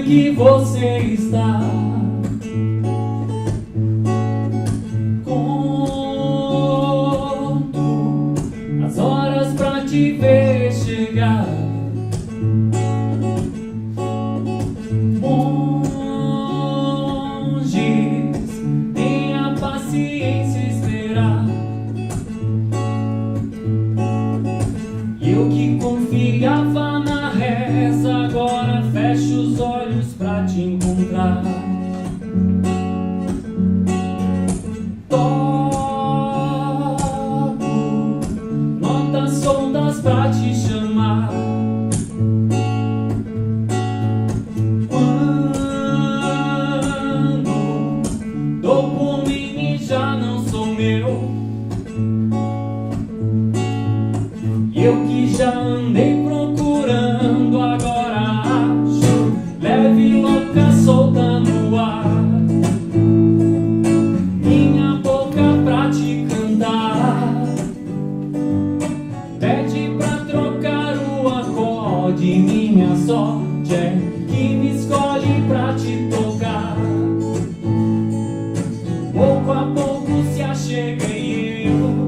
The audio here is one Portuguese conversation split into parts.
que você está. Conto as horas pra te ver chegar. Monges, tenha paciência esperar. Eu que confiava na reza, agora fecho os olhos pra te encontrar. Toco notas soltas pra te chamar. Quando dou por mim e já não sou meu. Eu que já andei procurando, agora acho leve, louca, solta no ar. Minha boca pra te cantar, pede pra trocar o acorde. Minha sorte é que me escolhe pra te tocar. Pouco a pouco se achega e eu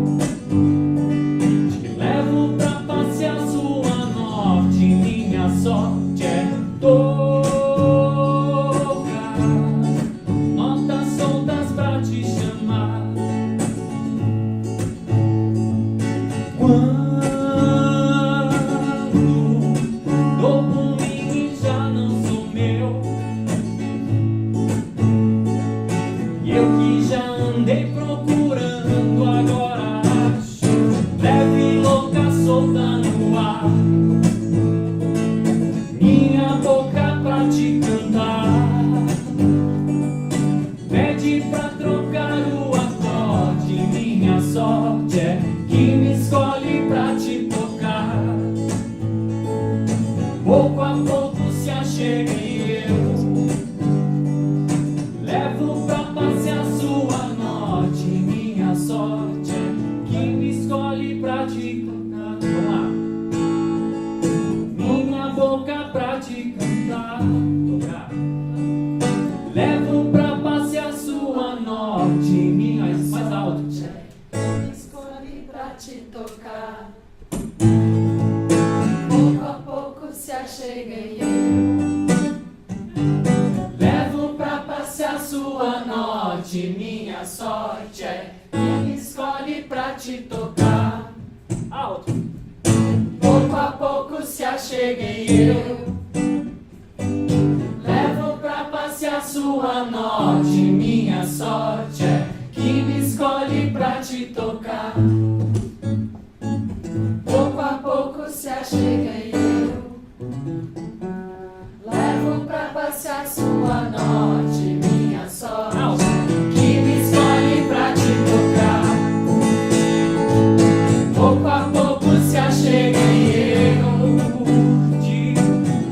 sorte é tocar notas soltas pra te chamar. Quando dou por mim e já não sou meu. Eu que já andei procurando, agora acho leve, louca, solta no ar. Minha boca pra te cantar, pede pra trocar o acorde. Minha sorte é que me escolhe pra te tocar. Pouco a pouco se achega e eu levo pra passear sua noite. Minha sorte é que me escolhe pra te tocar. Vamos lá. Minha boca pra te cantar, levo pra passear sua noite. Minha mais alto, me escolhi pra te tocar. Pouco a pouco se achega e eu levo pra passear sua noite. Minha sorte é que me escolhe pra te tocar. Alto. pouco a pouco se achega e eu levo pra passear sua noite. Minha sorte é que me escolhe pra te tocar. pouco a pouco se achega e eu levo pra passear sua noite. Minha sorte que me escolhe pra te tocar. Pouco a pouco se achega e eu te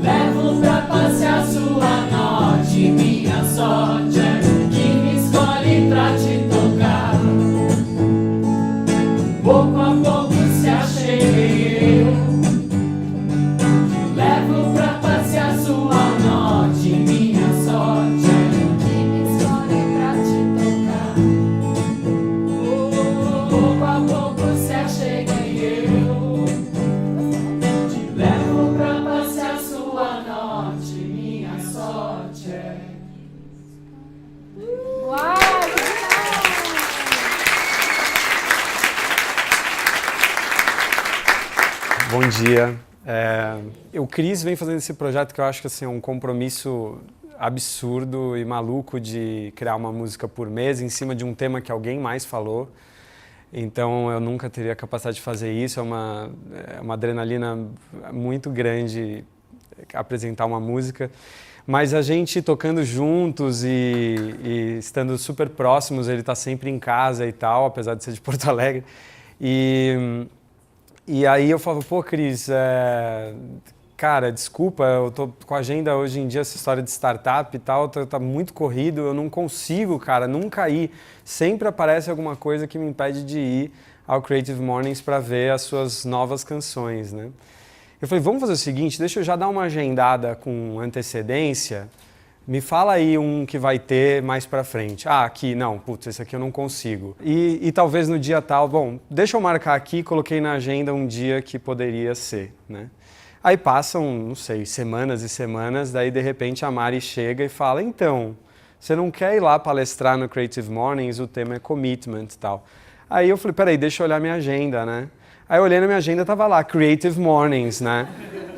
levo pra passear sua noite. Minha sorte é que me escolhe pra te tocar. Pouco a pouco se achega e eu levo pra passear sua noite. Minha sorte é que me escolhe pra te tocar. pouco a pouco se achega e eu te levo pra passear sua noite. Minha sorte é. Uau! Bom dia. O Cris vem fazendo esse projeto que eu acho que assim, é um compromisso absurdo e maluco de criar uma música por mês em cima de um tema que alguém mais falou. Então eu nunca teria a capacidade de fazer isso. É uma adrenalina muito grande apresentar uma música. Mas a gente tocando juntos e estando super próximos, ele está sempre em casa e tal, apesar de ser de Porto Alegre. E aí eu falo, pô, Cris, cara, desculpa, eu tô com a agenda hoje em dia, essa história de startup e tal, tá muito corrido, eu não consigo, cara, nunca ir. Sempre aparece alguma coisa que me impede de ir ao Creative Mornings para ver as suas novas canções, né? Eu falei, vamos fazer o seguinte, deixa eu já dar uma agendada com antecedência, me fala aí um que vai ter mais pra frente. Ah, aqui, não, putz, esse aqui eu não consigo. E talvez no dia tal, bom, deixa eu marcar aqui, coloquei na agenda um dia que poderia ser, né? Aí passam, não sei, semanas e semanas, daí de repente a Mari chega e fala, então, você não quer ir lá palestrar no Creative Mornings, o tema é commitment e tal. Aí eu falei, peraí, deixa eu olhar minha agenda, né? Aí eu olhei na minha agenda, tava lá, Creative Mornings, né?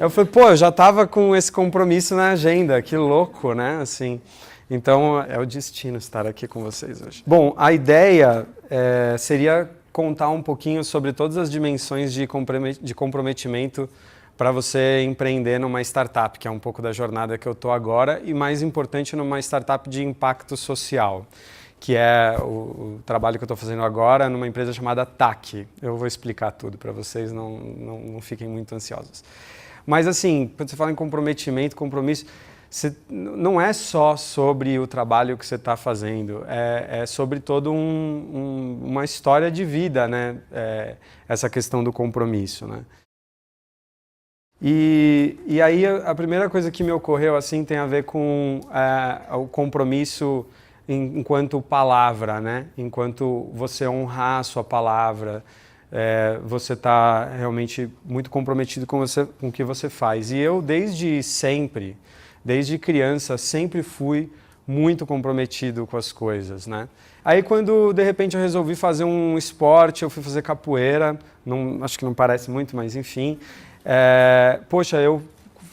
Eu falei, pô, eu já tava com esse compromisso na agenda, que louco, né? Assim, então é o destino estar aqui com vocês hoje. Bom, a ideia seria contar um pouquinho sobre todas as dimensões de comprometimento para você empreender numa startup, que é um pouco da jornada que eu tô agora, e mais importante, numa startup de impacto social, que é o trabalho que eu estou fazendo agora numa empresa chamada TAC. Eu vou explicar tudo para vocês, não fiquem muito ansiosos. Mas assim, quando você fala em comprometimento, compromisso, não é só sobre o trabalho que você está fazendo, é sobre toda uma história de vida, né? Essa questão do compromisso, né? E aí a primeira coisa que me ocorreu assim tem a ver com o compromisso enquanto palavra, né? Enquanto você honrar a sua palavra, você está realmente muito comprometido com o que você faz. E eu, desde sempre, desde criança, sempre fui muito comprometido com as coisas, né? Aí quando, de repente, eu resolvi fazer um esporte, eu fui fazer capoeira, acho que não parece muito, mas enfim. Poxa, eu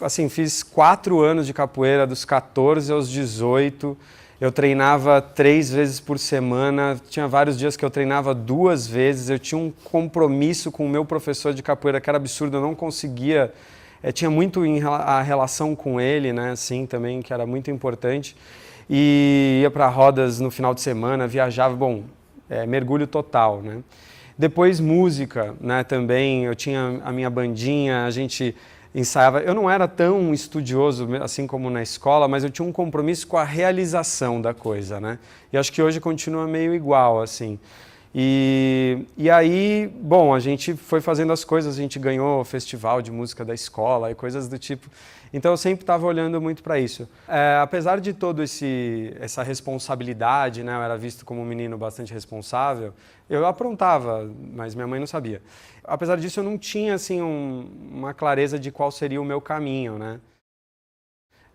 assim, fiz 4 anos de capoeira, dos 14 aos 18, eu treinava 3 vezes por semana, tinha vários dias que eu treinava 2 vezes, eu tinha um compromisso com o meu professor de capoeira que era absurdo, eu não conseguia, tinha muito a relação com ele, né, assim, também, que era muito importante, e ia para rodas no final de semana, viajava, bom, mergulho total, né. Depois música, né, também, eu tinha a minha bandinha, a gente ensaiava. Eu não era tão estudioso assim como na escola, mas eu tinha um compromisso com a realização da coisa, né? E acho que hoje continua meio igual, assim. E aí, bom, a gente foi fazendo as coisas, a gente ganhou o festival de música da escola e coisas do tipo. Então eu sempre estava olhando muito para isso. Apesar de toda essa responsabilidade, né, eu era visto como um menino bastante responsável, eu aprontava, mas minha mãe não sabia. Apesar disso, eu não tinha assim, uma clareza de qual seria o meu caminho, né?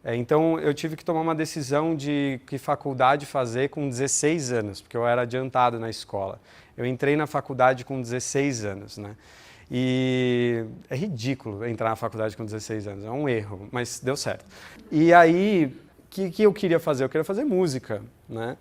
Então eu tive que tomar uma decisão de que faculdade fazer com 16 anos, porque eu era adiantado na escola. Eu entrei na faculdade com 16 anos, né? E é ridículo entrar na faculdade com 16 anos, é um erro, mas deu certo. E aí, o que eu queria fazer? Eu queria fazer música, né?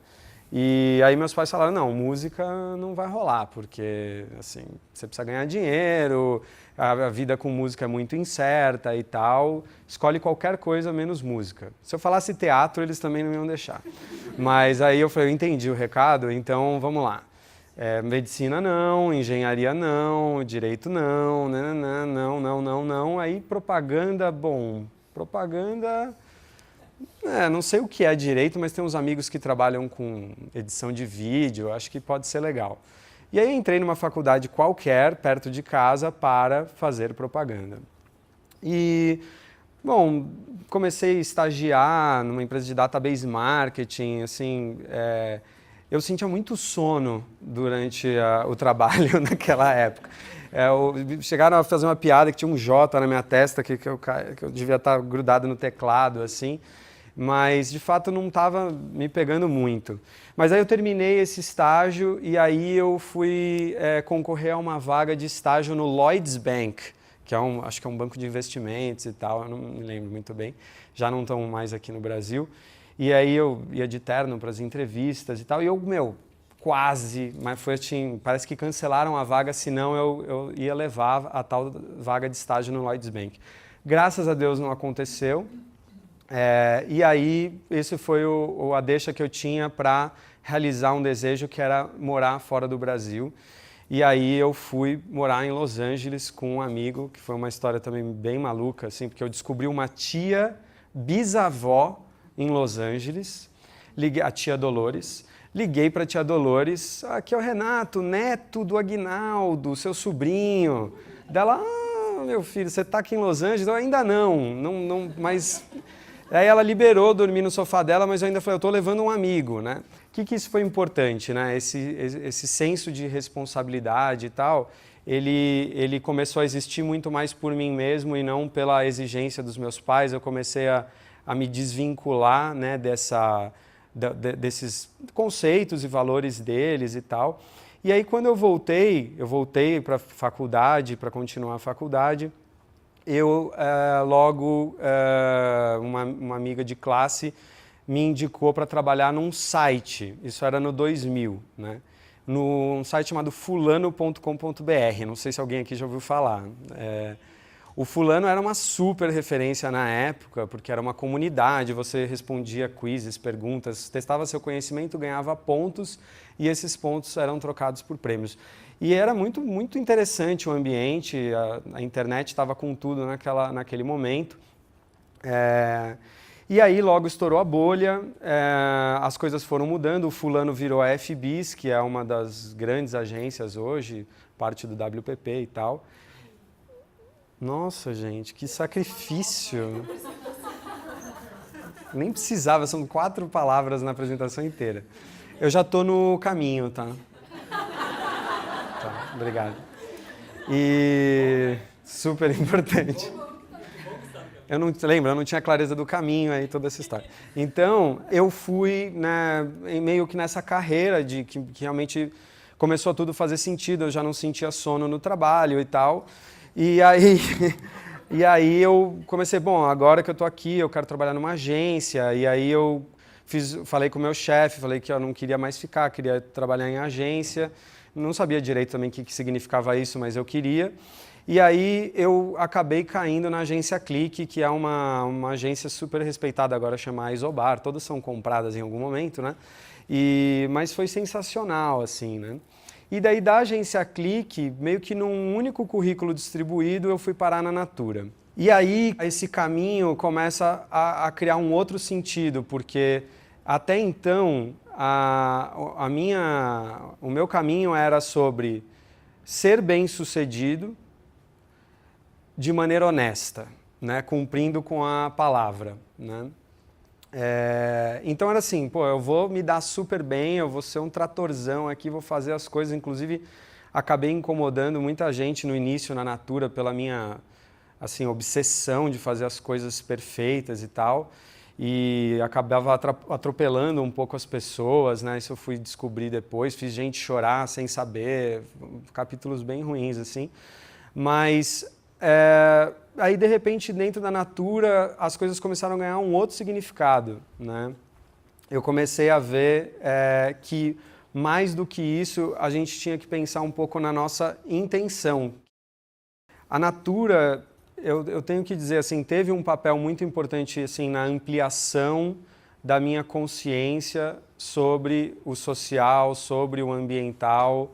E aí meus pais falaram, não, música não vai rolar, porque assim, você precisa ganhar dinheiro, a vida com música é muito incerta e tal, escolhe qualquer coisa menos música. Se eu falasse teatro, eles também não iam deixar. Mas aí eu falei, eu entendi o recado, então vamos lá. Medicina não, engenharia não, direito não, não. Aí propaganda, bom, propaganda... não sei o que é direito, mas tem uns amigos que trabalham com edição de vídeo, acho que pode ser legal. E aí entrei numa faculdade qualquer, perto de casa, para fazer propaganda. E, bom, comecei a estagiar numa empresa de database marketing, assim, eu sentia muito sono durante o trabalho naquela época. Chegaram a fazer uma piada que tinha um J na minha testa, que eu devia estar grudado no teclado, assim, mas de fato não estava me pegando muito. Mas aí eu terminei esse estágio e aí eu fui concorrer a uma vaga de estágio no Lloyds Bank, que acho que é um banco de investimentos e tal, eu não me lembro muito bem, já não estão mais aqui no Brasil. E aí eu ia de terno para as entrevistas e tal, e eu, quase, mas foi assim, parece que cancelaram a vaga, senão eu ia levar a tal vaga de estágio no Lloyds Bank. Graças a Deus não aconteceu, e aí esse foi a deixa que eu tinha para realizar um desejo que era morar fora do Brasil. E aí eu fui morar em Los Angeles com um amigo, que foi uma história também bem maluca, assim, porque eu descobri uma tia bisavó em Los Angeles, a tia Dolores. Liguei para a tia Dolores, aqui é o Renato, neto do Aguinaldo, seu sobrinho. Dela, meu filho, você tá aqui em Los Angeles? Eu ainda não, mas... Aí ela liberou, dormi no sofá dela, mas eu ainda falei, eu tô levando um amigo, né? O que isso foi importante, né? Esse senso de responsabilidade e tal, ele começou a existir muito mais por mim mesmo e não pela exigência dos meus pais. Eu comecei a me desvincular, né, desses conceitos e valores deles e tal. E aí quando eu voltei para a faculdade, para continuar a faculdade, logo uma amiga de classe me indicou para trabalhar num site, isso era no 2000, né? Num site chamado fulano.com.br, não sei se alguém aqui já ouviu falar. O Fulano era uma super referência na época, porque era uma comunidade, você respondia quizzes, perguntas, testava seu conhecimento, ganhava pontos e esses pontos eram trocados por prêmios. E era muito, muito interessante o ambiente, a internet estava com tudo naquele momento. E aí logo estourou a bolha, as coisas foram mudando, o Fulano virou a FBIS, que é uma das grandes agências hoje, parte do WPP e tal. Nossa, gente, que sacrifício! Nem precisava, são 4 palavras na apresentação inteira. Eu já estou no caminho, tá? Tá, obrigado. E super importante. Eu não tinha clareza do caminho aí, toda essa história. Então, eu fui, né, meio que nessa carreira de que realmente começou a tudo fazer sentido, eu já não sentia sono no trabalho e tal. E aí eu comecei, bom, agora que eu estou aqui, eu quero trabalhar numa agência. E aí eu falei com o meu chefe, falei que eu não queria mais ficar, queria trabalhar em agência. Não sabia direito também o que significava isso, mas eu queria. E aí eu acabei caindo na agência Clique, que é uma agência super respeitada agora, chama Isobar. Todas são compradas em algum momento, né? Mas foi sensacional, assim, né? E daí da agência Clique, meio que num único currículo distribuído, eu fui parar na Natura. E aí esse caminho começa a criar um outro sentido, porque até então o meu caminho era sobre ser bem-sucedido de maneira honesta, né? Cumprindo com a palavra, né? Então era assim, pô, eu vou me dar super bem, eu vou ser um tratorzão aqui, vou fazer as coisas, inclusive acabei incomodando muita gente no início na Natura pela minha assim, obsessão de fazer as coisas perfeitas e tal, e acabava atropelando um pouco as pessoas, né? Isso eu fui descobrir depois, fiz gente chorar sem saber, capítulos bem ruins assim, mas aí, de repente, dentro da Natura, as coisas começaram a ganhar um outro significado, né? Eu comecei a ver que, mais do que isso, a gente tinha que pensar um pouco na nossa intenção. A Natura, eu tenho que dizer, assim, teve um papel muito importante assim, na ampliação da minha consciência sobre o social, sobre o ambiental,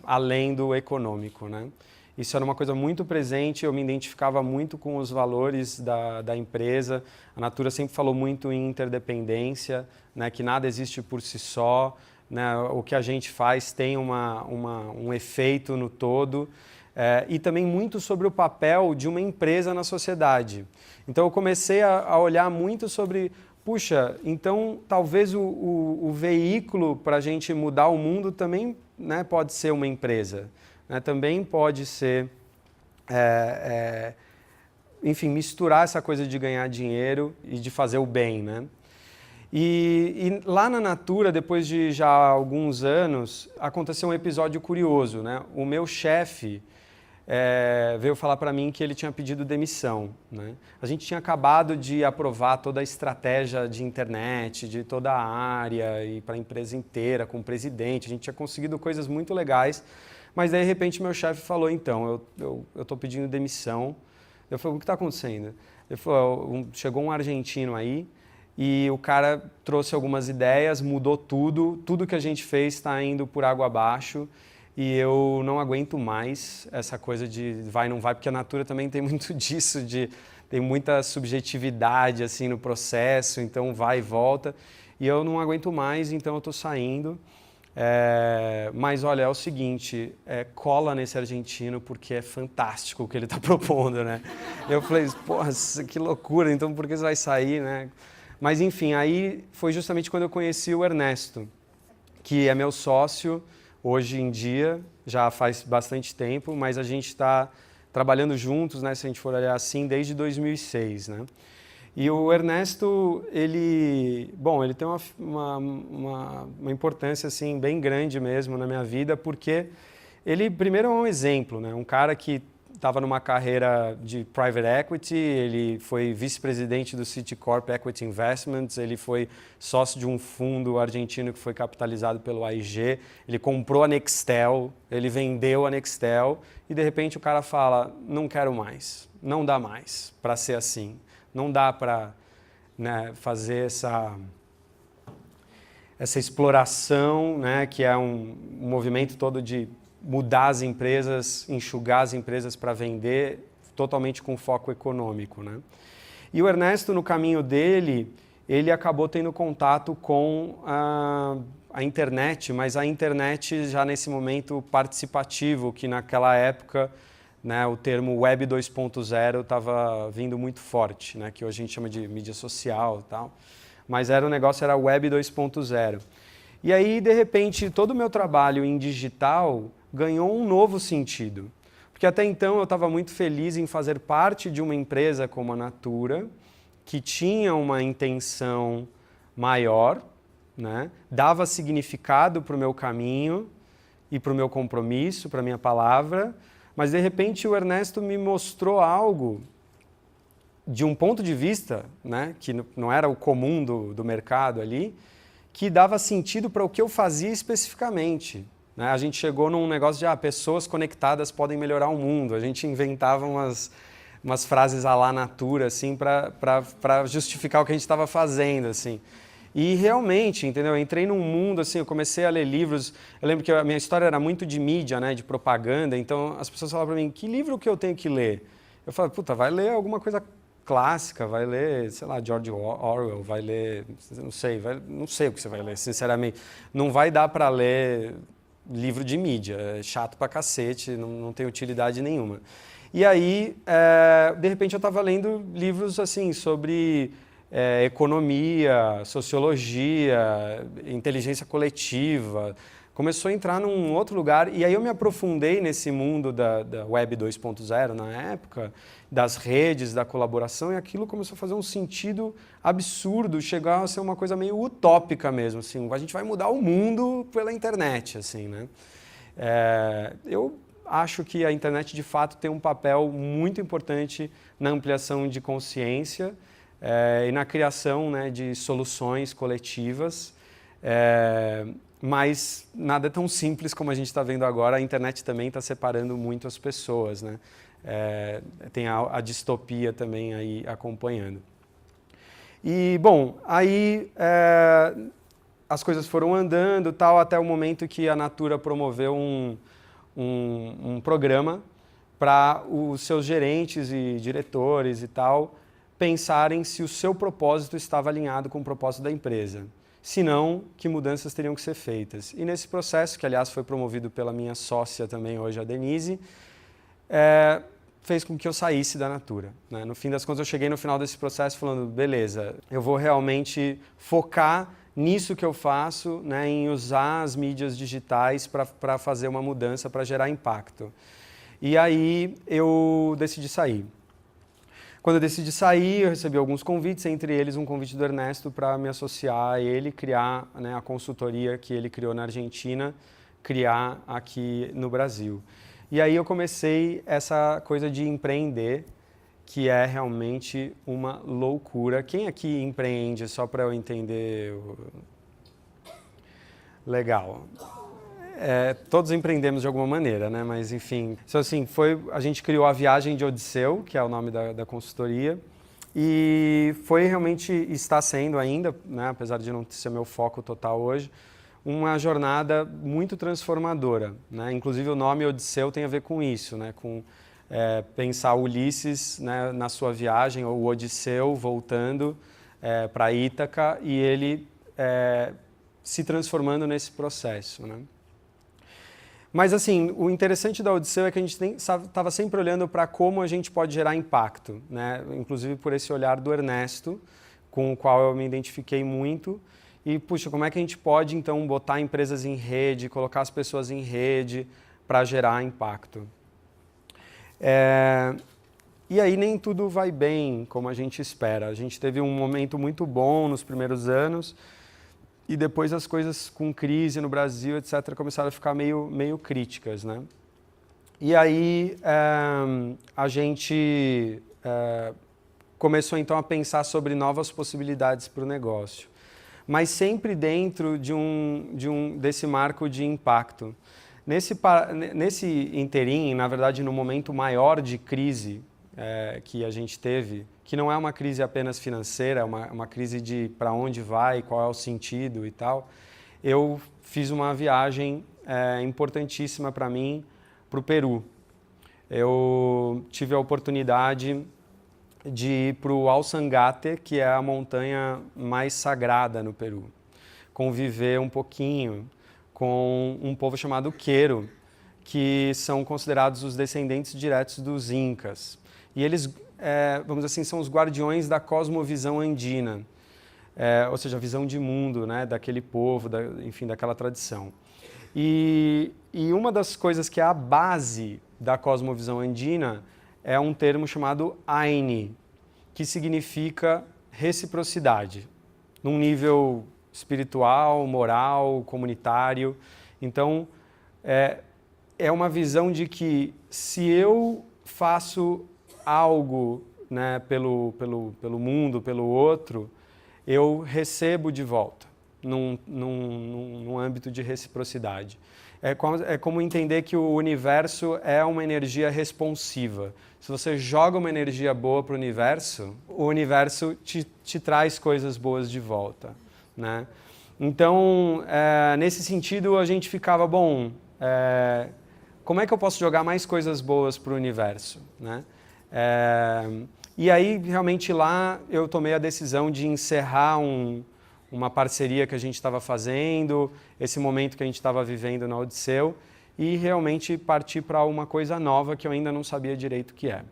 além do econômico, né? Isso era uma coisa muito presente, eu me identificava muito com os valores da empresa. A Natura sempre falou muito em interdependência, né, que nada existe por si só, né, o que a gente faz tem um efeito no todo, e também muito sobre o papel de uma empresa na sociedade. Então eu comecei a olhar muito sobre, puxa, então talvez o veículo para a gente mudar o mundo também, né, pode ser uma empresa. Também pode ser, enfim, misturar essa coisa de ganhar dinheiro e de fazer o bem, né? E lá na Natura, depois de já alguns anos, aconteceu um episódio curioso, né? O meu chefe veio falar para mim que ele tinha pedido demissão, né? A gente tinha acabado de aprovar toda a estratégia de internet, de toda a área e para a empresa inteira, com o presidente, a gente tinha conseguido coisas muito legais. Mas, de repente, meu chefe falou, então, eu estou pedindo demissão. Eu falei, o que está acontecendo? Ele falou, chegou um argentino aí e o cara trouxe algumas ideias, mudou tudo que a gente fez está indo por água abaixo e eu não aguento mais essa coisa de vai, não vai, porque a Natura também tem muito disso, tem muita subjetividade assim, no processo, então vai e volta. E eu não aguento mais, então eu estou saindo. Mas olha, é o seguinte, cola nesse argentino porque é fantástico o que ele está propondo, né? Eu falei, porra, que loucura, então por que você vai sair, né? Mas enfim, aí foi justamente quando eu conheci o Ernesto, que é meu sócio hoje em dia, já faz bastante tempo, mas a gente está trabalhando juntos, né, se a gente for olhar assim, desde 2006, né? E o Ernesto, ele tem uma importância assim, bem grande mesmo na minha vida, porque ele, primeiro, é um exemplo, né? Um cara que estava numa carreira de private equity, ele foi vice-presidente do Citicorp Equity Investments, ele foi sócio de um fundo argentino que foi capitalizado pelo AIG, ele comprou a Nextel, ele vendeu a Nextel e de repente o cara fala, não quero mais, não dá mais para ser assim, não dá para, né, fazer essa exploração, né, que é um movimento todo de mudar as empresas, enxugar as empresas para vender, totalmente com foco econômico, né? E o Ernesto, no caminho dele, ele acabou tendo contato com a internet, mas a internet já nesse momento participativo, que naquela época, né, o termo Web 2.0 estava vindo muito forte, né, que hoje a gente chama de mídia social e tal, mas o negócio era Web 2.0. E aí, de repente, todo o meu trabalho em digital ganhou um novo sentido. Porque até então eu estava muito feliz em fazer parte de uma empresa como a Natura, que tinha uma intenção maior, né? Dava significado para o meu caminho e para o meu compromisso, para a minha palavra, mas de repente o Ernesto me mostrou algo de um ponto de vista, né, que não era o comum do mercado ali, que dava sentido para o que eu fazia especificamente. Né? A gente chegou num negócio de pessoas conectadas podem melhorar o mundo. A gente inventava umas frases à la Natura assim, para justificar o que a gente estava fazendo. Assim. E realmente, entendeu? Eu entrei num mundo, assim, eu comecei a ler livros. Eu lembro que a minha história era muito de mídia, né, de propaganda, então as pessoas falavam para mim, que livro que eu tenho que ler? Eu falava, puta, vai ler alguma coisa clássica, vai ler, sei lá, George Orwell, vai ler, não sei o que você vai ler, sinceramente. Não vai dar para ler livro de mídia, é chato pra cacete, não tem utilidade nenhuma. E aí, de repente, eu estava lendo livros assim sobre economia, sociologia, inteligência coletiva. Começou a entrar num outro lugar e aí eu me aprofundei nesse mundo da Web 2.0 na época, das redes, da colaboração, e aquilo começou a fazer um sentido absurdo, chegar a ser uma coisa meio utópica mesmo, assim, a gente vai mudar o mundo pela internet, assim, né? Eu acho que a internet de fato tem um papel muito importante na ampliação de consciência e na criação, né, de soluções coletivas, mas nada é tão simples como a gente está vendo agora. A internet também está separando muito as pessoas, né? Tem a distopia também aí acompanhando. E, bom, aí as coisas foram andando tal, até o momento que a Natura promoveu um programa para os seus gerentes e diretores e tal pensarem se o seu propósito estava alinhado com o propósito da empresa. Se não, que mudanças teriam que ser feitas. E nesse processo, que aliás foi promovido pela minha sócia também hoje, a Denise, fez com que eu saísse da Natura. Né? No fim das contas, eu cheguei no final desse processo falando, beleza, eu vou realmente focar nisso que eu faço, né, em usar as mídias digitais para fazer uma mudança, para gerar impacto. E aí eu decidi sair. Quando eu decidi sair, eu recebi alguns convites, entre eles um convite do Ernesto para me associar a ele, criar, né, a consultoria que ele criou na Argentina, criar aqui no Brasil. E aí eu comecei essa coisa de empreender, que é realmente uma loucura. Quem aqui empreende, só para eu entender? Legal. Todos empreendemos de alguma maneira, né? Mas enfim, então, assim, a gente criou a Viagem de Odisseu, que é o nome da consultoria, e foi realmente, está sendo ainda, né, apesar de não ser meu foco total hoje, uma jornada muito transformadora, né? Inclusive o nome Odisseu tem a ver com isso, né? Com pensar Ulisses, né, na sua viagem, ou o Odisseu voltando para Ítaca, e ele se transformando nesse processo, né? Mas, assim, o interessante da Odisseu é que a gente estava sempre olhando para como a gente pode gerar impacto, né? Inclusive por esse olhar do Ernesto, com o qual eu me identifiquei muito. E, puxa, como é que a gente pode, então, botar empresas em rede, colocar as pessoas em rede para gerar impacto? E aí nem tudo vai bem como a gente espera. A gente teve um momento muito bom nos primeiros anos, e depois as coisas com crise no Brasil, etc., começaram a ficar meio críticas, né? E aí a gente começou então a pensar sobre novas possibilidades para o negócio, mas sempre dentro desse marco de impacto. Nesse interim, na verdade, no momento maior de crise que a gente teve, que não é uma crise apenas financeira, é uma crise de para onde vai, qual é o sentido e tal, eu fiz uma viagem importantíssima para mim, para o Peru. Eu tive a oportunidade de ir para o Alsangate, que é a montanha mais sagrada no Peru, conviver um pouquinho com um povo chamado Quero, que são considerados os descendentes diretos dos Incas. E eles, vamos dizer assim, são os guardiões da cosmovisão andina, ou seja, a visão de mundo, né, daquele povo, enfim, daquela tradição. E uma das coisas que é a base da cosmovisão andina é um termo chamado Aini, que significa reciprocidade, num nível espiritual, moral, comunitário. Então, é uma visão de que se eu faço algo, né, pelo mundo, pelo outro, eu recebo de volta, num âmbito de reciprocidade. É como entender que o universo é uma energia responsiva. Se você joga uma energia boa para o universo te traz coisas boas de volta, né? Então, nesse sentido, a gente ficava, bom, como é que eu posso jogar mais coisas boas para o universo, né? E aí, realmente, lá eu tomei a decisão de encerrar uma parceria que a gente estava fazendo, esse momento que a gente estava vivendo na Odisseu, e realmente partir para uma coisa nova que eu ainda não sabia direito o que é.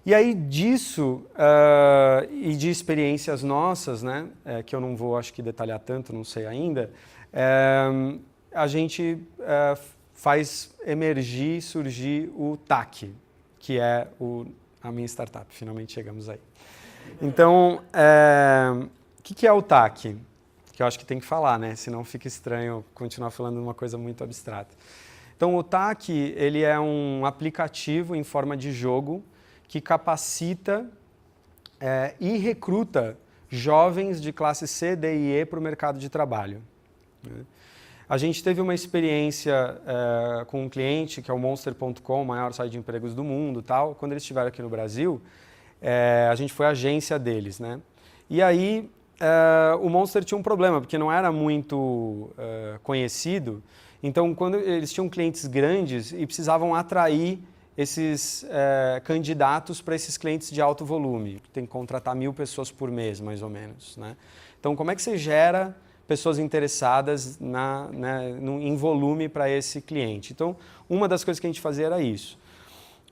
E aí disso, e de experiências nossas, né, que eu não vou, acho que, detalhar tanto, não sei ainda, a gente faz emergir, surgir o TAC, que é a minha startup. Finalmente chegamos aí. Então, o que é o TAC? Que eu acho que tem que falar, né? Senão fica estranho continuar falando de uma coisa muito abstrata. Então, o TAC, ele é um aplicativo em forma de jogo que capacita e recruta jovens de classe C, D e E para o mercado de trabalho. A gente teve uma experiência com um cliente, que é o Monster.com, o maior site de empregos do mundo, tal. Quando eles estiveram aqui no Brasil, a gente foi agência deles, né? E aí, o Monster tinha um problema, porque não era muito conhecido. Então, quando eles tinham clientes grandes e precisavam atrair esses candidatos para esses clientes de alto volume. Tem que contratar 1.000 pessoas por mês, mais ou menos, né? Então, como é que você gera pessoas interessadas em volume para esse cliente? Então, uma das coisas que a gente fazia era isso.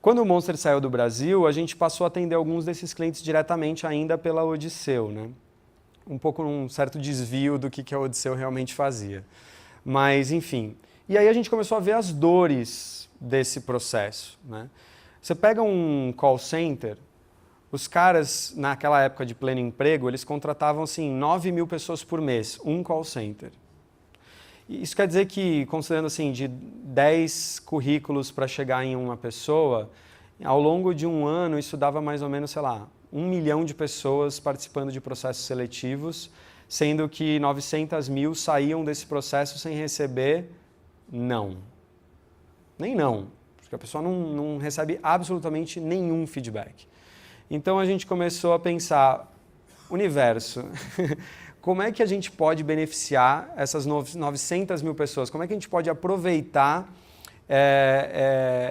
Quando o Monster saiu do Brasil, a gente passou a atender alguns desses clientes diretamente ainda pela Odisseu, né? Um pouco um certo desvio do que a Odisseu realmente fazia. Mas, enfim. E aí a gente começou a ver as dores desse processo, né? Você pega um call center, os caras, naquela época de pleno emprego, eles contratavam, assim, 9.000 pessoas por mês, um call center. Isso quer dizer que, considerando, assim, de 10 currículos para chegar em uma pessoa, ao longo de um ano, isso dava mais ou menos, sei lá, 1 milhão de pessoas participando de processos seletivos, sendo que 900.000 saíam desse processo sem receber não. Nem não, porque a pessoa não recebe absolutamente nenhum feedback. Então a gente começou a pensar, universo, como é que a gente pode beneficiar essas 900.000 pessoas? Como é que a gente pode aproveitar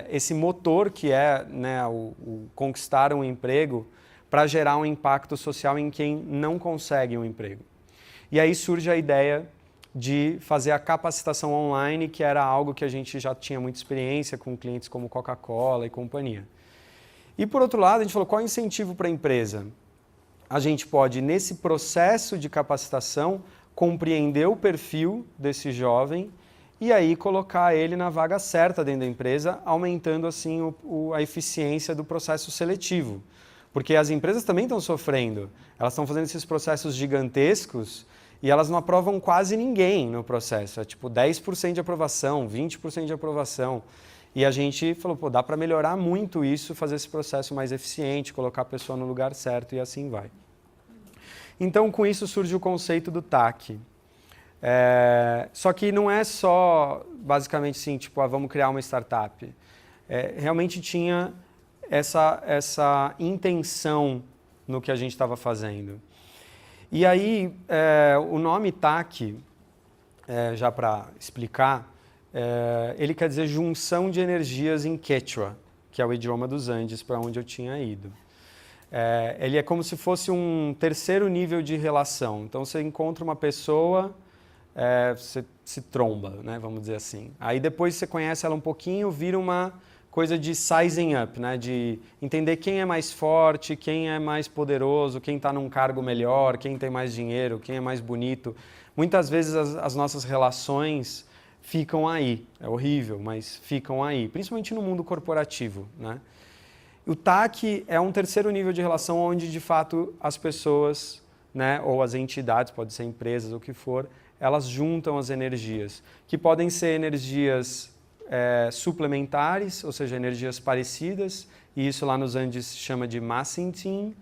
esse motor que é, né, o conquistar um emprego para gerar um impacto social em quem não consegue um emprego? E aí surge a ideia de fazer a capacitação online, que era algo que a gente já tinha muita experiência com clientes como Coca-Cola e companhia. E por outro lado, a gente falou, qual é o incentivo para a empresa? A gente pode, nesse processo de capacitação, compreender o perfil desse jovem e aí colocar ele na vaga certa dentro da empresa, aumentando assim a eficiência do processo seletivo. Porque as empresas também estão sofrendo, elas estão fazendo esses processos gigantescos e elas não aprovam quase ninguém no processo, é tipo 10% de aprovação, 20% de aprovação. E a gente falou, pô, dá para melhorar muito isso, fazer esse processo mais eficiente, colocar a pessoa no lugar certo e assim vai. Então, com isso surge o conceito do TAC. Só que não é só, basicamente, assim, tipo, vamos criar uma startup. Realmente tinha essa intenção no que a gente estava fazendo. E aí, o nome TAC, já para explicar, ele quer dizer junção de energias em Quechua, que é o idioma dos Andes, para onde eu tinha ido. Ele é como se fosse um terceiro nível de relação. Então, você encontra uma pessoa, você se tromba, né, vamos dizer assim. Aí depois você conhece ela um pouquinho, vira uma coisa de sizing up, né, de entender quem é mais forte, quem é mais poderoso, quem está num cargo melhor, quem tem mais dinheiro, quem é mais bonito. Muitas vezes as nossas relações ficam aí. É horrível, mas ficam aí, principalmente no mundo corporativo, né? O TAC é um terceiro nível de relação onde, de fato, as pessoas, né, ou as entidades, pode ser empresas ou o que for, elas juntam as energias, que podem ser energias suplementares, ou seja, energias parecidas, e isso lá nos Andes se chama de Masintin,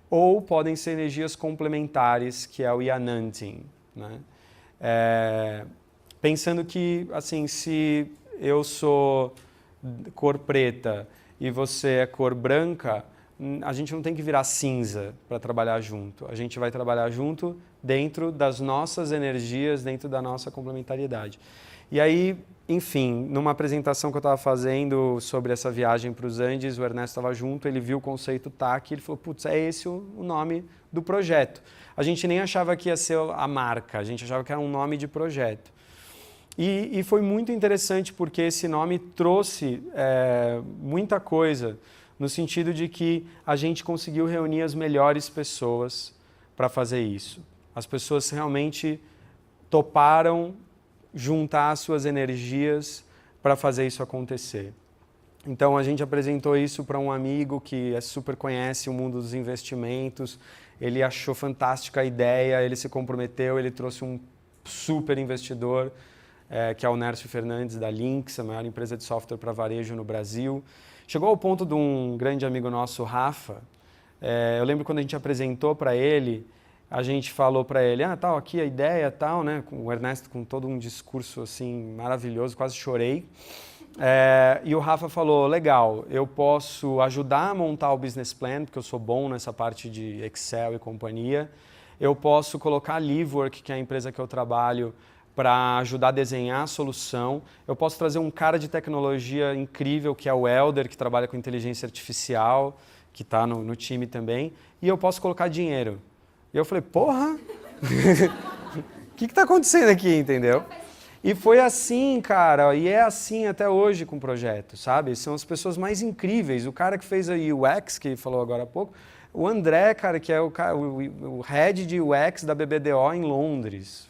ou podem ser energias complementares, que é o Yanantin, né? Pensando que, assim, se eu sou cor preta e você é cor branca, a gente não tem que virar cinza para trabalhar junto. A gente vai trabalhar junto dentro das nossas energias, dentro da nossa complementariedade. E aí, enfim, numa apresentação que eu estava fazendo sobre essa viagem para os Andes, o Ernesto estava junto, ele viu o conceito TAC, ele falou, putz, é esse o nome do projeto. A gente nem achava que ia ser a marca, a gente achava que era um nome de projeto. E foi muito interessante porque esse nome trouxe muita coisa, no sentido de que a gente conseguiu reunir as melhores pessoas para fazer isso. As pessoas realmente toparam juntar as suas energias para fazer isso acontecer. Então a gente apresentou isso para um amigo que super conhece o mundo dos investimentos, ele achou fantástica a ideia, ele se comprometeu, ele trouxe um super investidor, que é o Nércio Fernandes da Lynx, a maior empresa de software para varejo no Brasil. Chegou ao ponto de um grande amigo nosso, Rafa, eu lembro quando a gente apresentou para ele, a gente falou para ele, tal, aqui a ideia, tal, né? Com o Ernesto com todo um discurso assim maravilhoso, quase chorei. E o Rafa falou, legal, eu posso ajudar a montar o business plan, porque eu sou bom nessa parte de Excel e companhia. Eu posso colocar a Livework, que é a empresa que eu trabalho, para ajudar a desenhar a solução. Eu posso trazer um cara de tecnologia incrível, que é o Helder, que trabalha com inteligência artificial, que está no time também. E eu posso colocar dinheiro. E eu falei, porra, o que está acontecendo aqui, entendeu? E foi assim, cara, e é assim até hoje com o projeto, sabe? São as pessoas mais incríveis. O cara que fez a UX, que falou agora há pouco, o André, cara, que é o head de UX da BBDO em Londres.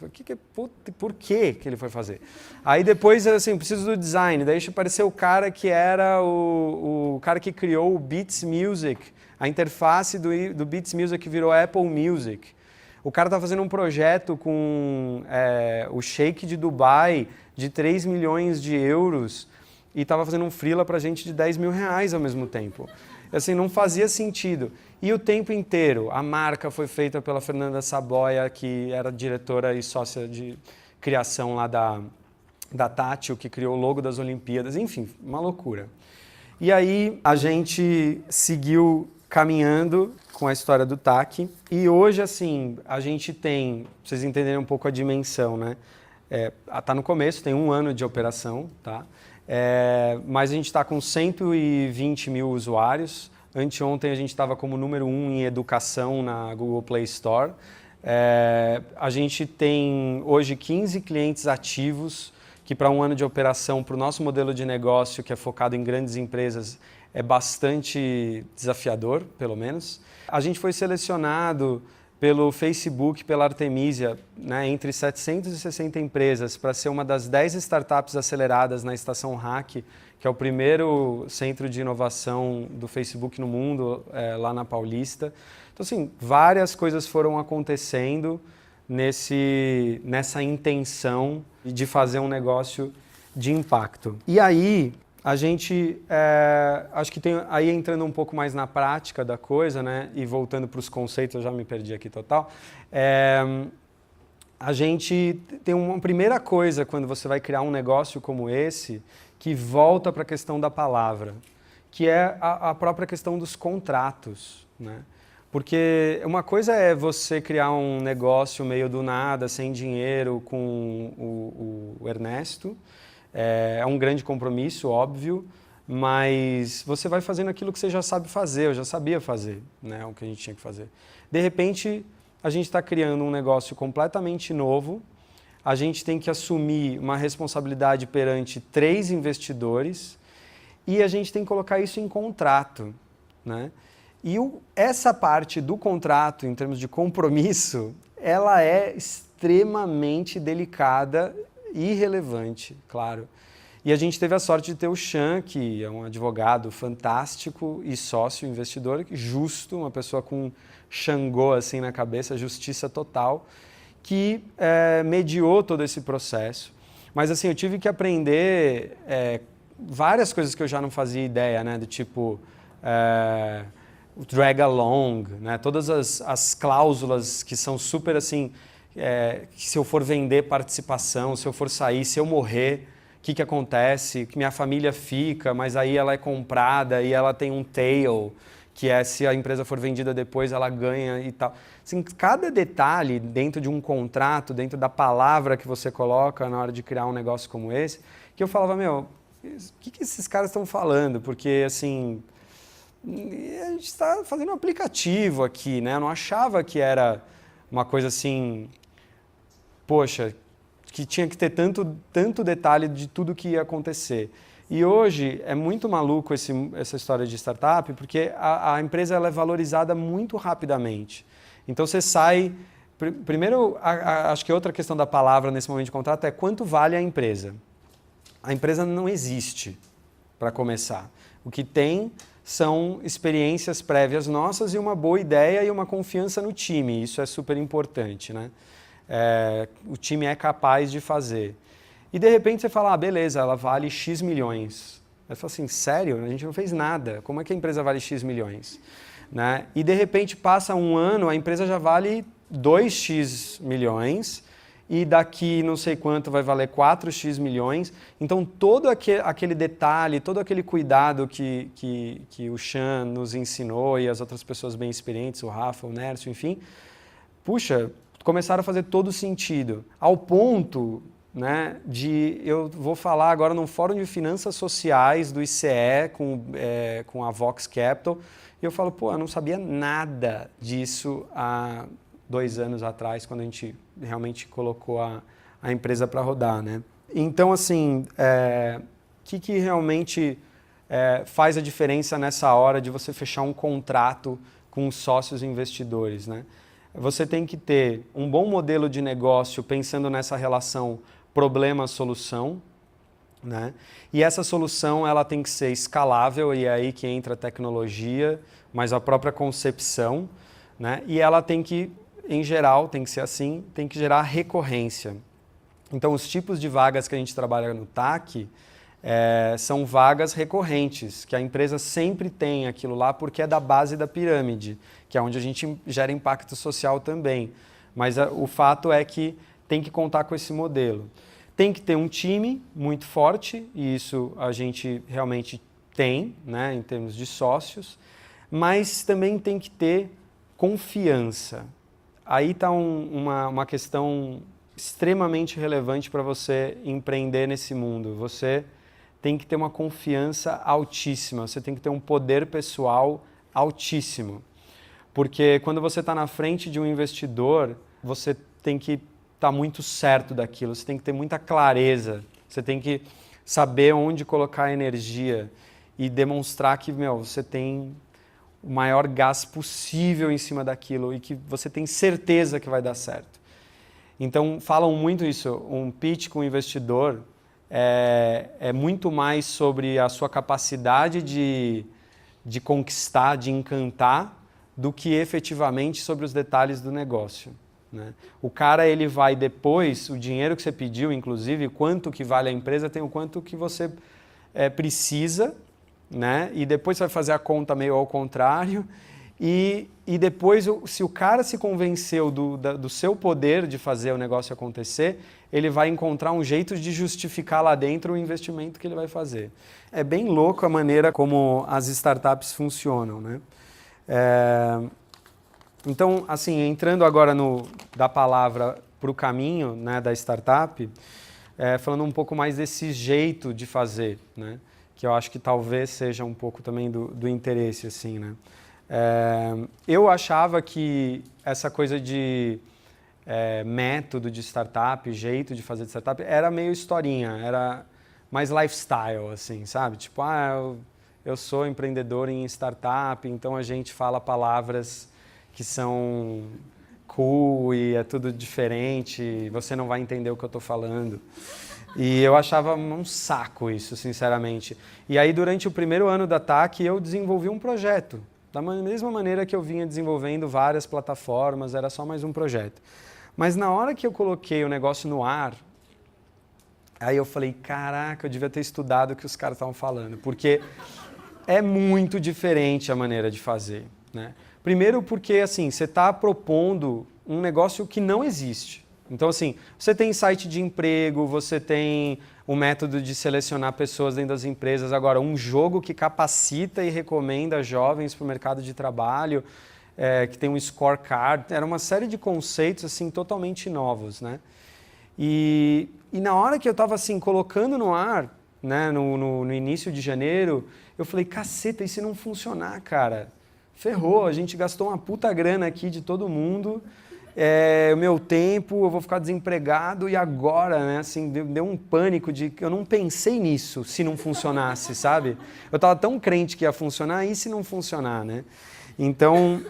Por que ele foi fazer? Aí depois, assim, preciso do design. Daí apareceu o cara que era o cara que criou o Beats Music, a interface do Beats Music que virou Apple Music. O cara está fazendo um projeto com o Sheik de Dubai de 3 milhões de euros e estava fazendo um freela para gente de 10 mil reais ao mesmo tempo. Assim, não fazia sentido. E o tempo inteiro, a marca foi feita pela Fernanda Saboia, que era diretora e sócia de criação lá da Tátil, que criou o logo das Olimpíadas. Enfim, uma loucura. E aí a gente seguiu caminhando com a história do TAC. E hoje, assim, a gente tem, pra vocês entenderem um pouco a dimensão, né? Tá no começo, tem 1 ano de operação, tá? Mas a gente está com 120 mil usuários. Anteontem a gente estava como número 1 em educação na Google Play Store. A gente tem hoje 15 clientes ativos, que para um ano de operação, para o nosso modelo de negócio, que é focado em grandes empresas, é bastante desafiador, pelo menos. A gente foi selecionado pelo Facebook, pela Artemisia, né, entre 760 empresas, para ser uma das 10 startups aceleradas na Estação Hack, que é o primeiro centro de inovação do Facebook no mundo, lá na Paulista. Então, assim, várias coisas foram acontecendo nessa intenção de fazer um negócio de impacto. E aí, a gente, acho que tem, aí entrando um pouco mais na prática da coisa, né, e voltando para os conceitos, eu já me perdi aqui total, a gente tem uma primeira coisa quando você vai criar um negócio como esse, que volta para a questão da palavra, que é a própria questão dos contratos, né? Porque uma coisa é você criar um negócio meio do nada, sem dinheiro, com o Ernesto. É um grande compromisso, óbvio, mas você vai fazendo aquilo que você já sabe fazer, eu já sabia fazer, né, o que a gente tinha que fazer. De repente, a gente está criando um negócio completamente novo, a gente tem que assumir uma responsabilidade perante 3 investidores e a gente tem que colocar isso em contrato, né? E essa parte do contrato, em termos de compromisso, ela é extremamente delicada e relevante, claro. E a gente teve a sorte de ter o Sean, que é um advogado fantástico e sócio investidor, justo, uma pessoa com Xangô assim na cabeça, justiça total, que mediou todo esse processo. Mas assim, eu tive que aprender várias coisas que eu já não fazia ideia, né? Do tipo o drag along, né? Todas as cláusulas que são super assim, que se eu for vender participação, se eu for sair, se eu morrer, o que acontece? Que minha família fica, mas aí ela é comprada e ela tem um tail, que é se a empresa for vendida depois, ela ganha e tal. Assim, cada detalhe dentro de um contrato, dentro da palavra que você coloca na hora de criar um negócio como esse, que eu falava, meu, o que esses caras estão falando? Porque, assim, a gente está fazendo um aplicativo aqui, né? Eu não achava que era uma coisa assim, poxa, que tinha que ter tanto detalhe de tudo que ia acontecer. E hoje é muito maluco essa história de startup, porque a empresa ela é valorizada muito rapidamente. Então você sai... Primeiro, acho que outra questão da palavra nesse momento de contrato é quanto vale a empresa. A empresa não existe, para começar. O que tem são experiências prévias nossas e uma boa ideia e uma confiança no time. Isso é super importante, né? O time é capaz de fazer. E de repente você fala, beleza, ela vale X milhões. Aí você fala assim, sério? A gente não fez nada. Como é que a empresa vale X milhões? Né? E de repente passa um ano, a empresa já vale 2X milhões e daqui não sei quanto vai valer 4X milhões. Então todo aquele detalhe, todo aquele cuidado que o Sean nos ensinou e as outras pessoas bem experientes, o Rafa, o Nércio, enfim, puxa, começaram a fazer todo sentido. Ao ponto... né, eu vou falar agora num fórum de finanças sociais do ICE com a Vox Capital e eu falo, pô, eu não sabia nada disso há 2 anos atrás, quando a gente realmente colocou a empresa para rodar, né? Então, assim, o que realmente faz a diferença nessa hora de você fechar um contrato com os sócios investidores, né? Você tem que ter um bom modelo de negócio pensando nessa relação problema-solução, né? E essa solução ela tem que ser escalável, e é aí que entra a tecnologia, mas a própria concepção, né? E ela tem que, em geral, tem que ser assim, tem que gerar recorrência. Então, os tipos de vagas que a gente trabalha no TAC são vagas recorrentes, que a empresa sempre tem aquilo lá porque é da base da pirâmide, que é onde a gente gera impacto social também. Mas o fato é que tem que contar com esse modelo. Tem que ter um time muito forte, e isso a gente realmente tem, né, em termos de sócios, mas também tem que ter confiança. Aí está uma questão extremamente relevante para você empreender nesse mundo. Você tem que ter uma confiança altíssima, você tem que ter um poder pessoal altíssimo. Porque quando você está na frente de um investidor, você tem que estar muito certo daquilo, você tem que ter muita clareza, você tem que saber onde colocar a energia e demonstrar que, você tem o maior gás possível em cima daquilo e que você tem certeza que vai dar certo. Então, falam muito isso, um pitch com o investidor é muito mais sobre a sua capacidade de conquistar, de encantar, do que efetivamente sobre os detalhes do negócio, né? O cara, ele vai depois, o dinheiro que você pediu, inclusive, quanto que vale a empresa, tem o quanto que você precisa, né? E depois você vai fazer a conta meio ao contrário, e depois, se o cara se convenceu do seu poder de fazer o negócio acontecer, ele vai encontrar um jeito de justificar lá dentro o investimento que ele vai fazer. É bem louco a maneira como as startups funcionam, né? Então, assim, entrando agora da palavra para o caminho, né, da startup, falando um pouco mais desse jeito de fazer, né, que eu acho que talvez seja um pouco também do interesse, assim, né. Eu achava que essa coisa de método de startup, jeito de fazer de startup, era meio historinha, era mais lifestyle, assim, sabe? Tipo, eu sou empreendedor em startup, então a gente fala palavras que são cool e é tudo diferente, você não vai entender o que eu estou falando. E eu achava um saco isso, sinceramente. E aí, durante o primeiro ano da TAC, eu desenvolvi um projeto. Da mesma maneira que eu vinha desenvolvendo várias plataformas, era só mais um projeto. Mas na hora que eu coloquei o negócio no ar, aí eu falei, caraca, eu devia ter estudado o que os caras estavam falando, porque é muito diferente a maneira de fazer, né? Primeiro porque, assim, você está propondo um negócio que não existe. Então, assim, você tem site de emprego, você tem o método de selecionar pessoas dentro das empresas. Agora, um jogo que capacita e recomenda jovens para o mercado de trabalho, que tem um scorecard, era uma série de conceitos, assim, totalmente novos, né? E na hora que eu estava, assim, colocando no ar, né, no início de janeiro, eu falei, caceta, e se não funcionar, cara? Ferrou, a gente gastou uma puta grana aqui de todo mundo, o meu tempo, eu vou ficar desempregado e agora, né, assim, deu um pânico de que eu não pensei nisso se não funcionasse, sabe? Eu estava tão crente que ia funcionar, e se não funcionar, né? Então,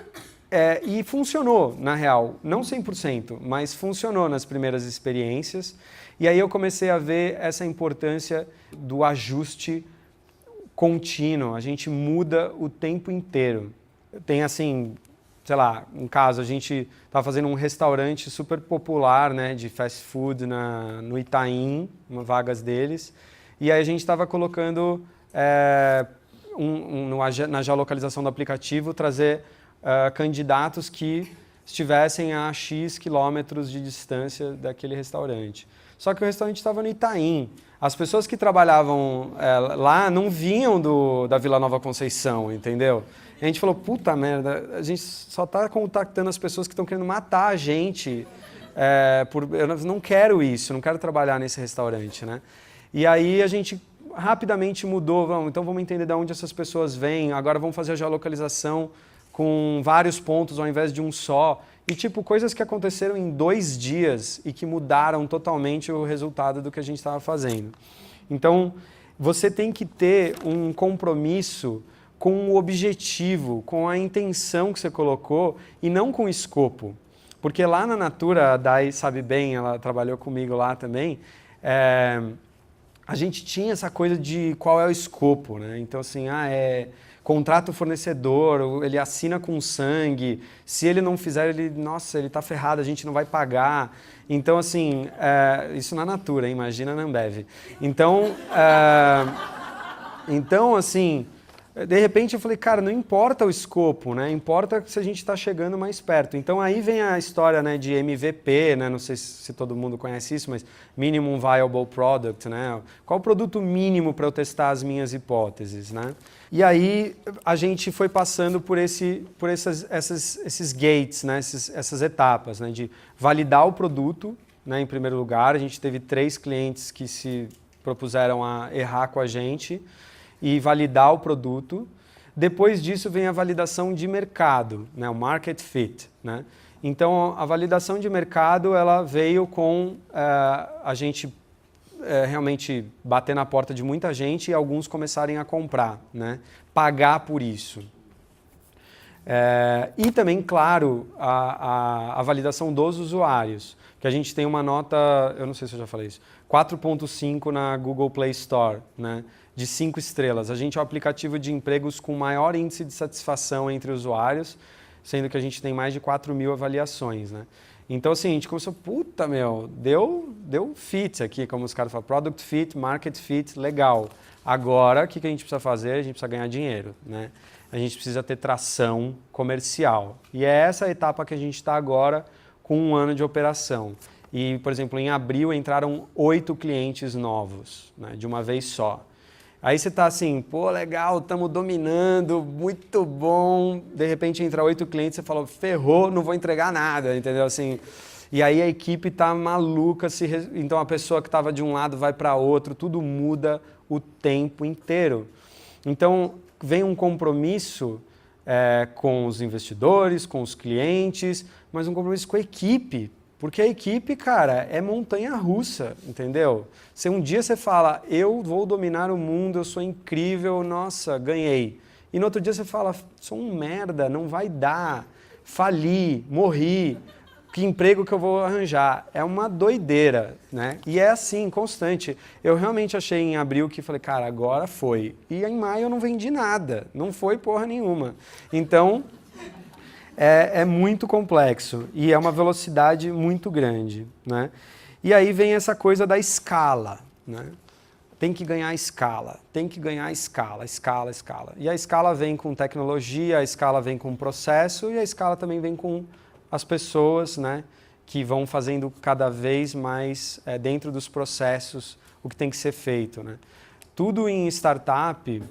e funcionou, na real, não 100%, mas funcionou nas primeiras experiências, e aí eu comecei a ver essa importância do ajuste contínuo, a gente muda o tempo inteiro. Tem assim, sei lá, um caso, a gente estava fazendo um restaurante super popular, né, de fast food no Itaim, vagas deles, e aí a gente estava colocando na geolocalização do aplicativo, trazer candidatos que estivessem a X quilômetros de distância daquele restaurante. Só que o restaurante estava no Itaim. As pessoas que trabalhavam lá não vinham da Vila Nova Conceição, entendeu? E a gente falou, puta merda, a gente só está contactando as pessoas que estão querendo matar a gente. Eu não quero isso, não quero trabalhar nesse restaurante, né? E aí a gente rapidamente mudou, então vamos entender de onde essas pessoas vêm, agora vamos fazer a geolocalização com vários pontos ao invés de um só. E tipo, coisas que aconteceram em 2 dias e que mudaram totalmente o resultado do que a gente estava fazendo. Então, você tem que ter um compromisso com o objetivo, com a intenção que você colocou e não com o escopo. Porque lá na Natura, a Dai sabe bem, ela trabalhou comigo lá também, a gente tinha essa coisa de qual é o escopo, né? Então, assim, contrata o fornecedor, ele assina com sangue, se ele não fizer, ele está ferrado, a gente não vai pagar. Então, assim, isso na Natura, hein? Imagina na Ambev. Então, assim, de repente eu falei, cara, não importa o escopo, né? Importa se a gente está chegando mais perto. Então aí vem a história, né, de MVP, né? Não sei se todo mundo conhece isso, mas Minimum Viable Product, né? Qual o produto mínimo para eu testar as minhas hipóteses, né? E aí a gente foi passando por esses gates, né? Essas etapas, né? De validar o produto, né? Em primeiro lugar, a gente teve 3 clientes que se propuseram a errar com a gente e validar o produto. Depois disso vem a validação de mercado, né, o market fit, né? Então, a validação de mercado, ela veio com a gente realmente bater na porta de muita gente e alguns começarem a comprar, né? Pagar por isso. E também, claro, a validação dos usuários, que a gente tem uma nota, eu não sei se eu já falei isso, 4.5 na Google Play Store, né? De 5 estrelas. A gente é o aplicativo de empregos com maior índice de satisfação entre usuários, sendo que a gente tem mais de 4.000 avaliações, né? Então, assim, a gente começou, puta, meu, deu fit aqui, como os caras falam, product fit, market fit, legal. Agora, o que a gente precisa fazer? A gente precisa ganhar dinheiro, né? A gente precisa ter tração comercial. E é essa a etapa que a gente está agora com 1 ano de operação. E, por exemplo, em abril entraram 8 clientes novos, né, de uma vez só. Aí você está assim, pô, legal, estamos dominando, muito bom. De repente entra 8 clientes, você fala, ferrou, não vou entregar nada, entendeu? Assim, e aí a equipe está maluca, então a pessoa que estava de um lado vai para outro, tudo muda o tempo inteiro. Então, vem um compromisso com os investidores, com os clientes, mas um compromisso com a equipe. Porque a equipe, cara, é montanha-russa, entendeu? Se um dia você fala, eu vou dominar o mundo, eu sou incrível, nossa, ganhei. E no outro dia você fala, sou um merda, não vai dar, fali, morri, que emprego que eu vou arranjar? É uma doideira, né? E é assim, constante. Eu realmente achei em abril que falei, cara, agora foi. E em maio eu não vendi nada, não foi porra nenhuma. Então, é muito complexo e é uma velocidade muito grande, né? E aí vem essa coisa da escala, né? Tem que ganhar escala, tem que ganhar escala. E a escala vem com tecnologia, a escala vem com processo e a escala também vem com as pessoas, né, que vão fazendo cada vez mais dentro dos processos o que tem que ser feito, né? Tudo em startup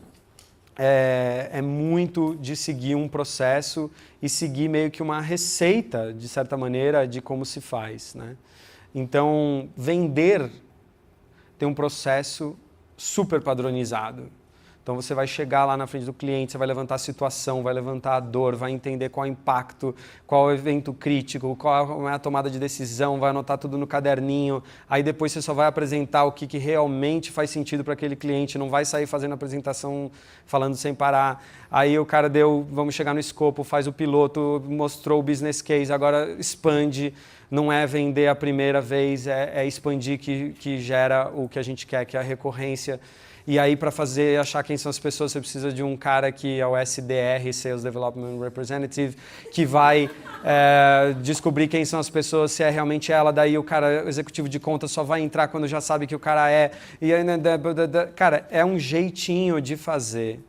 é muito de seguir um processo e seguir meio que uma receita, de certa maneira, de como se faz, né? Então, vender tem um processo super padronizado. Então você vai chegar lá na frente do cliente, você vai levantar a situação, vai levantar a dor, vai entender qual é o impacto, qual é o evento crítico, qual é a tomada de decisão, vai anotar tudo no caderninho, aí depois você só vai apresentar o que realmente faz sentido para aquele cliente, não vai sair fazendo apresentação falando sem parar. Aí o cara vamos chegar no escopo, faz o piloto, mostrou o business case, agora expande, não é vender a primeira vez, é expandir que gera o que a gente quer, que é a recorrência. E aí, para achar quem são as pessoas, você precisa de um cara que é o SDR, Sales Development Representative, que vai descobrir quem são as pessoas, se é realmente ela. Daí o cara, o executivo de conta, só vai entrar quando já sabe que o cara é. E aí, cara, é um jeitinho de fazer,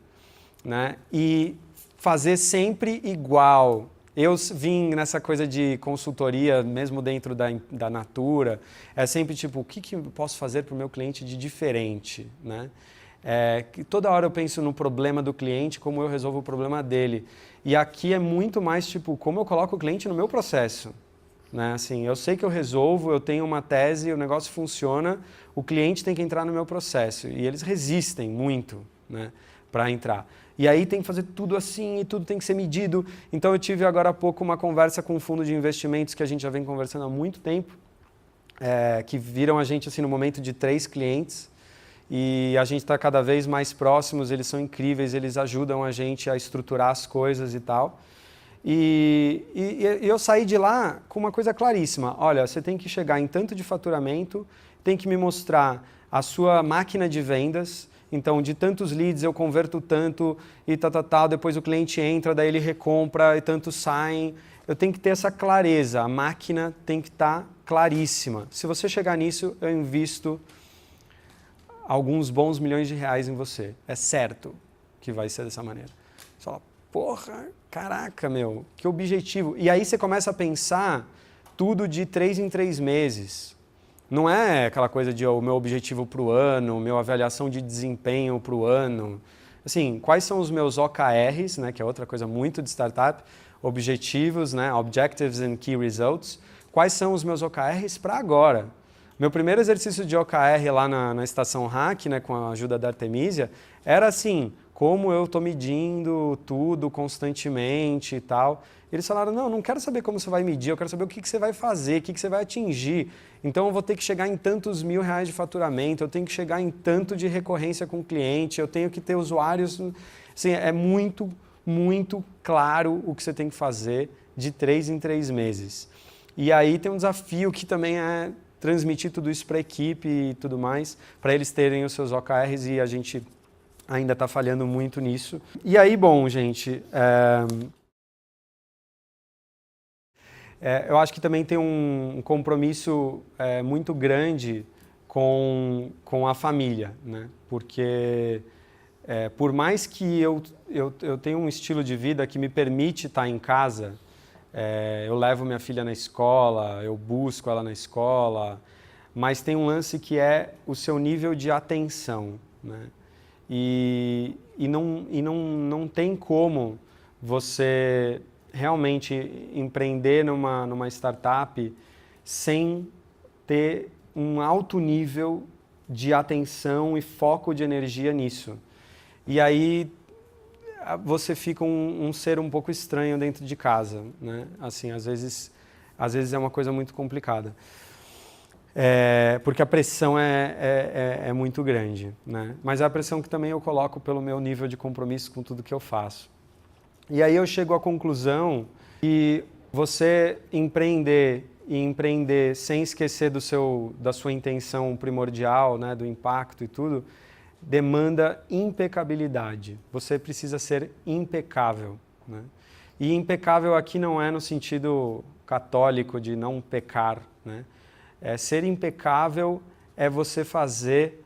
né? E fazer sempre igual. Eu vim nessa coisa de consultoria, mesmo dentro da Natura, é sempre tipo, o que eu posso fazer para o meu cliente de diferente, né? Toda hora eu penso no problema do cliente, como eu resolvo o problema dele. E aqui é muito mais tipo, como eu coloco o cliente no meu processo, né? Assim, eu sei que eu resolvo, eu tenho uma tese, o negócio funciona, o cliente tem que entrar no meu processo. E eles resistem muito, né, para entrar. E aí tem que fazer tudo assim e tudo tem que ser medido. Então eu tive agora há pouco uma conversa com um fundo de investimentos que a gente já vem conversando há muito tempo, que viram a gente assim no momento de 3 clientes e a gente está cada vez mais próximos, eles são incríveis, eles ajudam a gente a estruturar as coisas e tal. E eu saí de lá com uma coisa claríssima, olha, você tem que chegar em tanto de faturamento, tem que me mostrar a sua máquina de vendas. Então, de tantos leads eu converto tanto e tal, depois o cliente entra, daí ele recompra e tantos saem. Eu tenho que ter essa clareza, a máquina tem que estar claríssima. Se você chegar nisso, eu invisto alguns bons milhões de reais em você. É certo que vai ser dessa maneira. Você fala, porra, caraca, meu, que objetivo. E aí você começa a pensar tudo de 3 em 3 meses. Não é aquela coisa de o meu objetivo para o ano, minha avaliação de desempenho para o ano. Assim, quais são os meus OKRs, né, que é outra coisa muito de startup, objetivos, né, Objectives and Key Results. Quais são os meus OKRs para agora? Meu primeiro exercício de OKR lá na Estação Hack, né, com a ajuda da Artemisia, era assim, como eu estou medindo tudo constantemente e tal. Eles falaram, não quero saber como você vai medir, eu quero saber o que você vai fazer, o que você vai atingir. Então eu vou ter que chegar em tantos mil reais de faturamento, eu tenho que chegar em tanto de recorrência com o cliente, eu tenho que ter usuários. Assim, é muito, muito claro o que você tem que fazer de 3 em 3 meses. E aí tem um desafio que também é transmitir tudo isso para a equipe e tudo mais, para eles terem os seus OKRs, e a gente ainda está falhando muito nisso. E aí, bom, gente, eu acho que também tem um compromisso muito grande com a família, né? Porque por mais que eu tenha um estilo de vida que me permite estar em casa, eu levo minha filha na escola, eu busco ela na escola, mas tem um lance que é o seu nível de atenção, né? E não tem como você realmente empreender numa startup sem ter um alto nível de atenção e foco de energia nisso. E aí você fica um ser um pouco estranho dentro de casa, né? Assim, às vezes é uma coisa muito complicada. Porque a pressão é muito grande, né? Mas é a pressão que também eu coloco pelo meu nível de compromisso com tudo que eu faço. E aí eu chego à conclusão que você empreender sem esquecer da sua intenção primordial, né, do impacto e tudo, demanda impecabilidade. Você precisa ser impecável, né? E impecável aqui não é no sentido católico de não pecar, né? Ser impecável é você fazer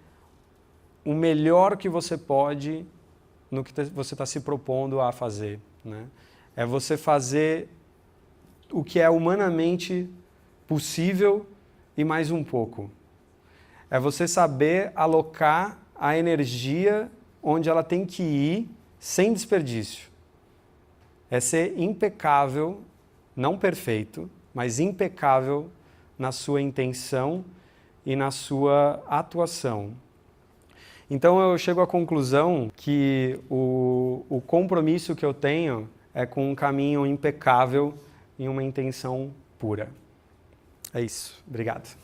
o melhor que você pode no que você está se propondo a fazer, né? É você fazer o que é humanamente possível e mais um pouco. É você saber alocar a energia onde ela tem que ir sem desperdício. É ser impecável, não perfeito, mas impecável na sua intenção e na sua atuação. Então eu chego à conclusão que o compromisso que eu tenho é com um caminho impecável e uma intenção pura. É isso. Obrigado.